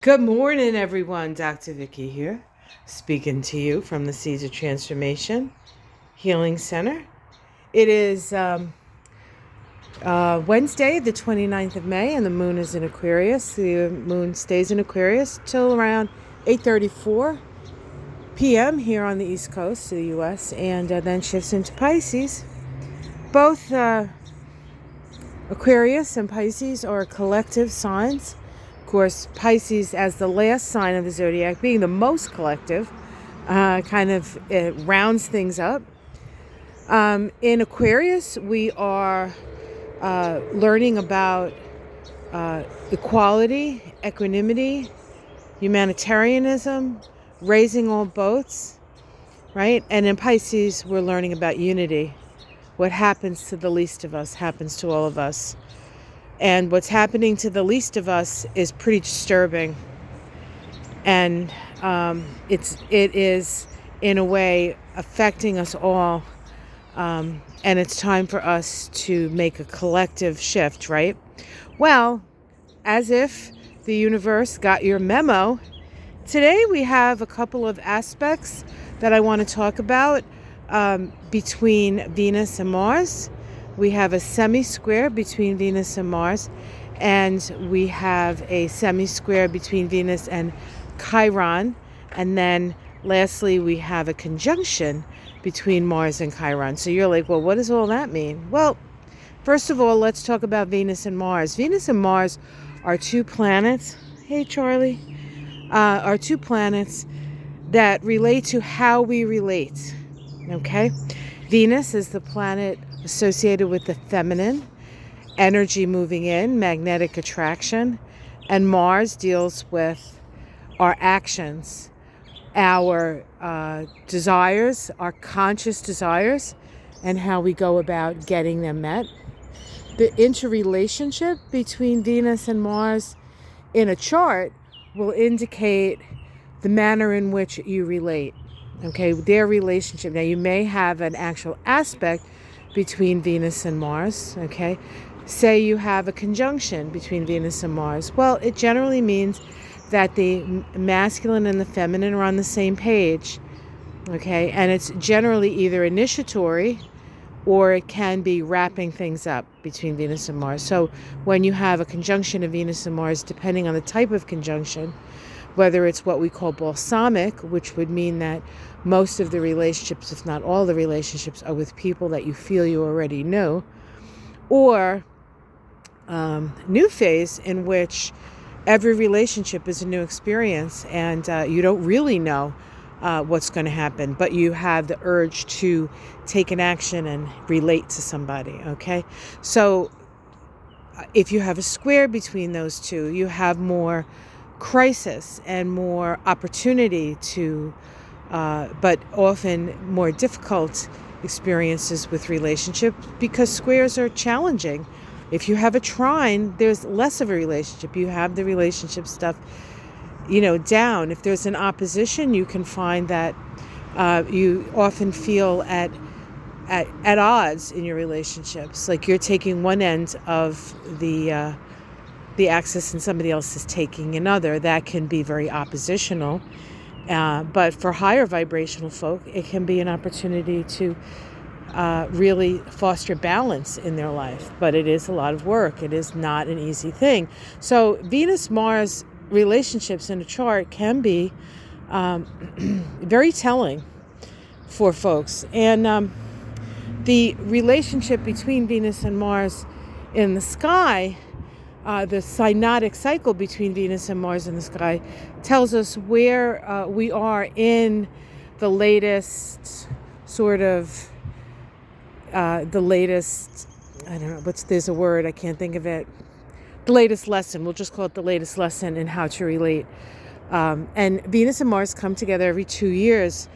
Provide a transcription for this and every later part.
Good morning, everyone. Dr. Vicky here, speaking to you from the Seeds of Transformation Healing Center. It is Wednesday, the 29th of May, and the moon is in Aquarius. The moon stays in Aquarius till around 8:34 p.m. here on the East Coast of the U.S., and then shifts into Pisces. Both Aquarius and Pisces are collective signs. Of course, Pisces as the last sign of the zodiac, being the most collective, it rounds things up. In Aquarius, we are learning about equality, equanimity, humanitarianism, raising all boats, right? And in Pisces, we're learning about unity. What happens to the least of us happens to all of us. And what's happening to the least of us is pretty disturbing. And it is, in a way, affecting us all. And it's time for us to make a collective shift, right? Well, as if the universe got your memo, today we have a couple of aspects that I want to talk about between Venus and Mars. We have a semi-square between Venus and Mars, and we have a semi-square between Venus and Chiron, and then lastly we have a conjunction between Mars and Chiron. So you're like, well, what does all that mean? Well, first of all, let's talk about Venus and Mars. Venus and Mars are two planets. Hey, Charlie. Are two planets that relate to how we relate. Okay? Venus is the planet associated with the feminine, energy moving in, magnetic attraction, and Mars deals with our actions, our desires, our conscious desires, and how we go about getting them met. The interrelationship between Venus and Mars in a chart will indicate the manner in which you relate. Okay, their relationship. Now, you may have an actual aspect between Venus and Mars, okay? Say you have a conjunction between Venus and Mars. Well, it generally means that the masculine and the feminine are on the same page, okay? And it's generally either initiatory or it can be wrapping things up between Venus and Mars. So when you have a conjunction of Venus and Mars, depending on the type of conjunction, whether it's what we call balsamic, which would mean that most of the relationships, if not all the relationships, are with people that you feel you already know, or new phase in which every relationship is a new experience and you don't really know what's going to happen, but you have the urge to take an action and relate to somebody, okay? So if you have a square between those two, you have more crisis and more opportunity to, but often more difficult experiences with relationships because squares are challenging. If you have a trine, there's less of a relationship. You have the relationship stuff, down. If there's an opposition, you can find that you often feel at odds in your relationships. Like you're taking one end of the axis and somebody else is taking another. That can be very oppositional. But for higher vibrational folk, it can be an opportunity to really foster balance in their life. But it is a lot of work. It is not an easy thing. So Venus-Mars relationships in a chart can be very telling for folks. And the relationship between Venus and Mars in the sky, the synodic cycle between Venus and Mars in the sky, tells us where we are in the latest sort of, I don't know, there's a word, I can't think of it. The latest lesson, we'll just call it the latest lesson in how to relate. And Venus and Mars come together every 2 years,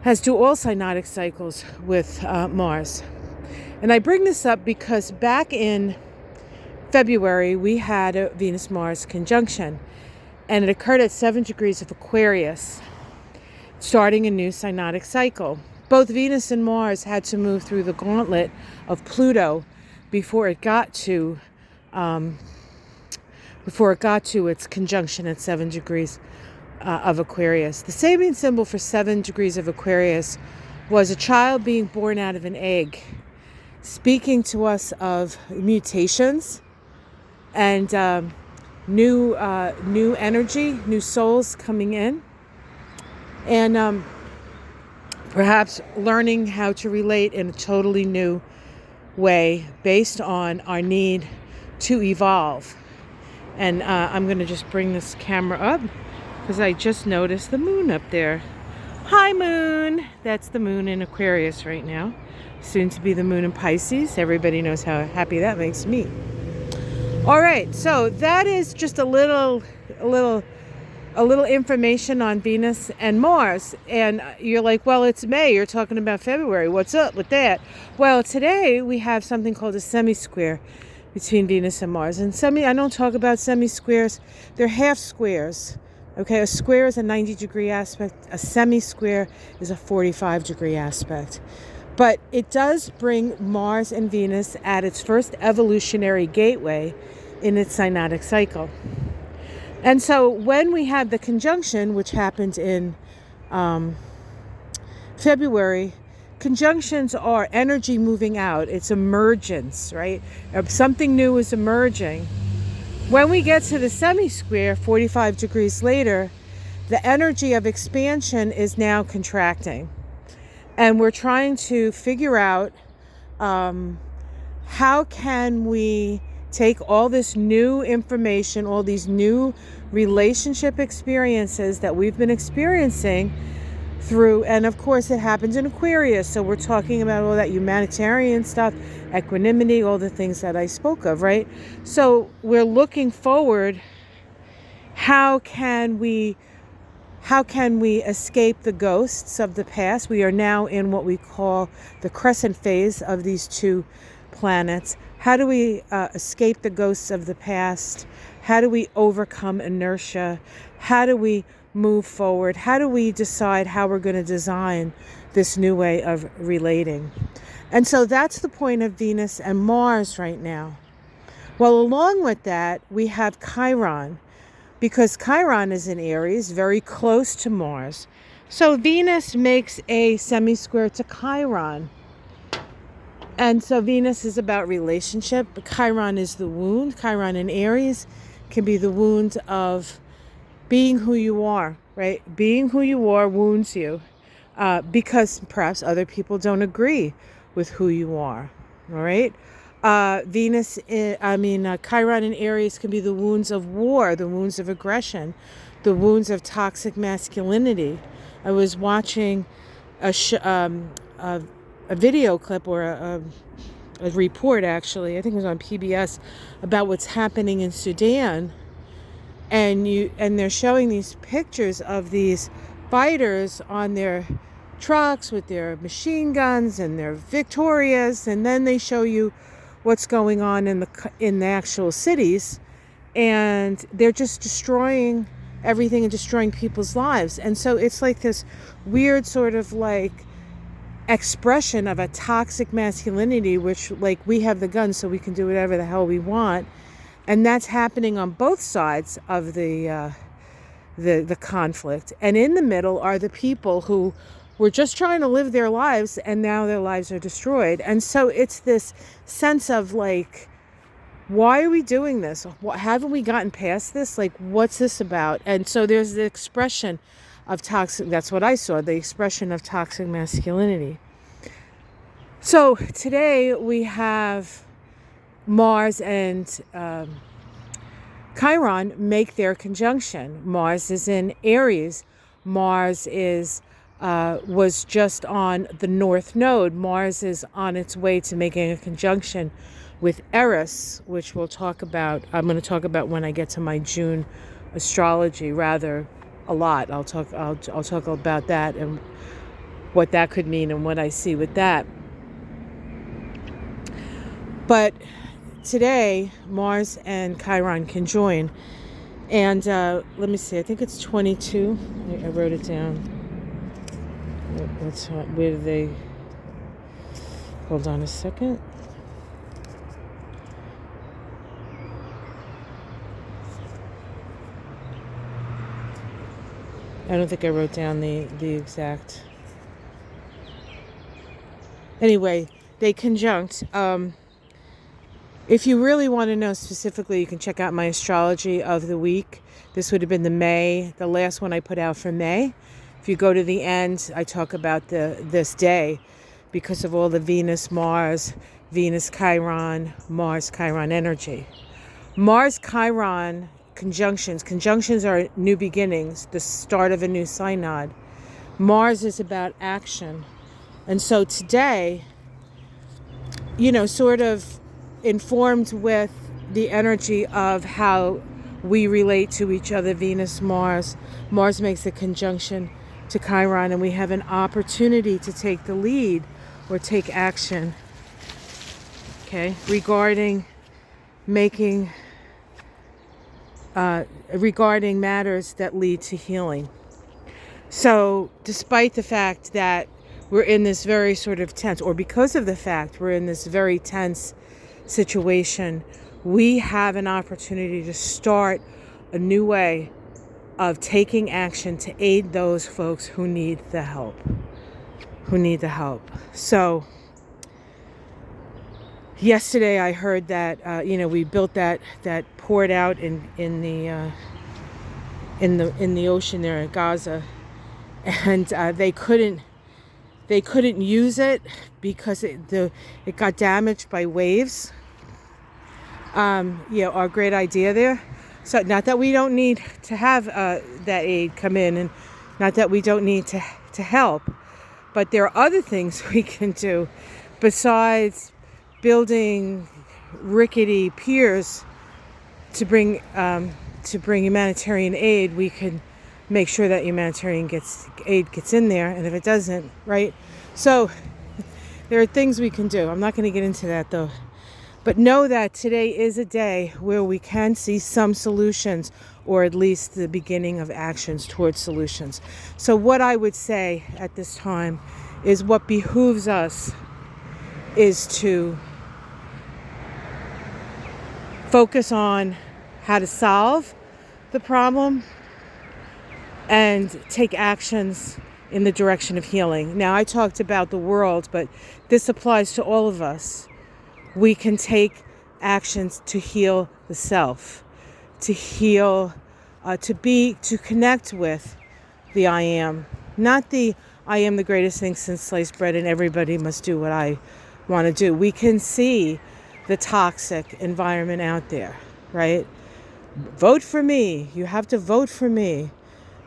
as do all synodic cycles with Mars. And I bring this up because back in February, we had a Venus-Mars conjunction, and it occurred at 7 degrees of Aquarius, starting a new synodic cycle. Both Venus and Mars had to move through the gauntlet of Pluto before it got to before it got to its conjunction at 7 degrees of Aquarius. The Sabian symbol for 7 degrees of Aquarius was a child being born out of an egg, speaking to us of mutations and new energy, new souls coming in, and perhaps learning how to relate in a totally new way based on our need to evolve. And I'm going to just bring this camera up because I just noticed the moon up there. Hi, moon. That's the moon in Aquarius right now. Soon to be the moon in Pisces. Everybody knows how happy that makes me. All right, so that is just a little information on Venus and Mars. And you're like, well, it's May. You're talking about February. What's up with that? Well, today we have something called a semi-square between Venus and Mars. And I don't talk about semi-squares. They're half squares. Okay, a square is a 90-degree aspect. A semi-square is a 45-degree aspect. But it does bring Mars and Venus at its first evolutionary gateway in its synodic cycle. And so when we have the conjunction, which happened in February, conjunctions are energy moving out. It's emergence, right? Something new is emerging. When we get to the semi-square, 45 degrees later, the energy of expansion is now contracting. And we're trying to figure out how can we take all this new information, all these new relationship experiences that we've been experiencing through, and of course it happens in Aquarius, so we're talking about all that humanitarian stuff, equanimity, all the things that I spoke of, right? So we're looking forward, how can we escape the ghosts of the past? We are now in what we call the crescent phase of these two planets. How do we escape the ghosts of the past? How do we overcome inertia? How do we move forward? How do we decide how we're going to design this new way of relating? And so that's the point of Venus and Mars right now. Well, along with that, we have Chiron, because Chiron is in Aries, very close to Mars. So Venus makes a semi-square to Chiron. And so Venus is about relationship. Chiron is the wound. Chiron in Aries can be the wound of being who you are, right? Being who you are wounds you because perhaps other people don't agree with who you are, all right? Chiron in Aries can be the wounds of war, the wounds of aggression, the wounds of toxic masculinity. I was watching a video clip or a report, actually, I think it was on PBS, about what's happening in Sudan. And they're showing these pictures of these fighters on their trucks with their machine guns and their Victorias, and then they show you what's going on in the actual cities, and they're just destroying everything and destroying people's lives. And so it's like this weird sort of like expression of a toxic masculinity, which like we have the guns so we can do whatever the hell we want. And that's happening on both sides of the conflict. And in the middle are the people who were just trying to live their lives, and now their lives are destroyed. And so it's this sense of like, why are we doing this? Haven't we gotten past this? Like, what's this about? And so there's the expression of toxic, that's what I saw, the expression of toxic masculinity. So today we have Mars and Chiron make their conjunction. Mars is in Aries. Mars was just on the North Node. Mars is on its way to making a conjunction with Eris, which we'll talk about. I'm going to talk about when I get to my June astrology, rather a lot. I'll talk about that and what that could mean and what I see with that. But today, Mars and Chiron can join. And let me see, I think it's 22. I wrote it down. Where do they... Hold on a second. I don't think I wrote down the exact. Anyway, they conjunct. If you really want to know specifically, you can check out my astrology of the week. This would have been the last one I put out for May. If you go to the end, I talk about this day because of all the Venus Chiron, Mars Chiron energy. Mars Chiron conjunctions are new beginnings, the start of a new synod. Mars is about action. And so today, sort of informed with the energy of how we relate to each other, Venus, Mars. Mars makes a conjunction to Chiron, and we have an opportunity to take the lead or take action, okay, regarding matters that lead to healing. So despite the fact that we're in this very sort of tense, or because of the fact we're in this very tense situation, we have an opportunity to start a new way of taking action to aid those folks who need the help. So yesterday I heard that we built that poured out in the ocean there in Gaza, and they couldn't use it because it got damaged by waves. Our great idea there. So not that we don't need to have that aid come in, and not that we don't need to help, but there are other things we can do besides building rickety piers to bring humanitarian aid. We can make sure that humanitarian aid gets in there, and if it doesn't, right? So there are things we can do. I'm not going to get into that though. But know that today is a day where we can see some solutions, or at least the beginning of actions towards solutions. So what I would say at this time is what behooves us is to focus on how to solve the problem and take actions in the direction of healing. Now, I talked about the world, but this applies to all of us. We can take actions to heal the self, to heal, to connect with the I am. Not the I am the greatest thing since sliced bread and everybody must do what I want to do. We can see the toxic environment out there, right? Vote for me. You have to vote for me.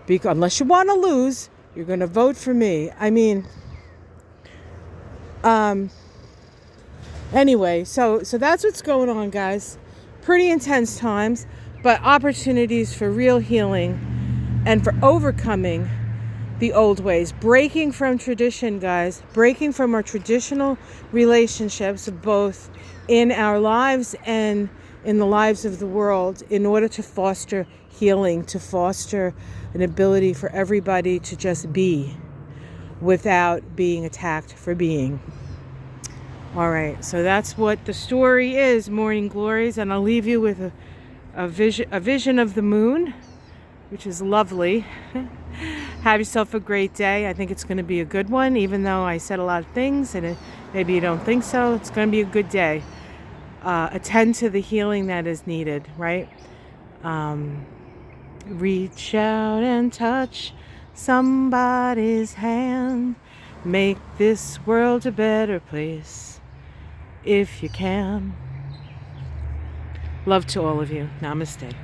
Because unless you want to lose, you're going to vote for me. I mean, anyway, so that's what's going on, guys. Pretty intense times, but opportunities for real healing and for overcoming the old ways. Breaking from tradition, guys. Breaking from our traditional relationships, both in our lives and in the lives of the world, in order to foster healing, to foster an ability for everybody to just be without being attacked for being. All right, so that's what the story is, Morning Glories, and I'll leave you with a vision of the moon, which is lovely. Have yourself a great day. I think it's going to be a good one, even though I said a lot of things and maybe you don't think so. It's going to be a good day. Attend to the healing that is needed, right? Reach out and touch somebody's hand. Make this world a better place if you can. Love to all of you. Namaste.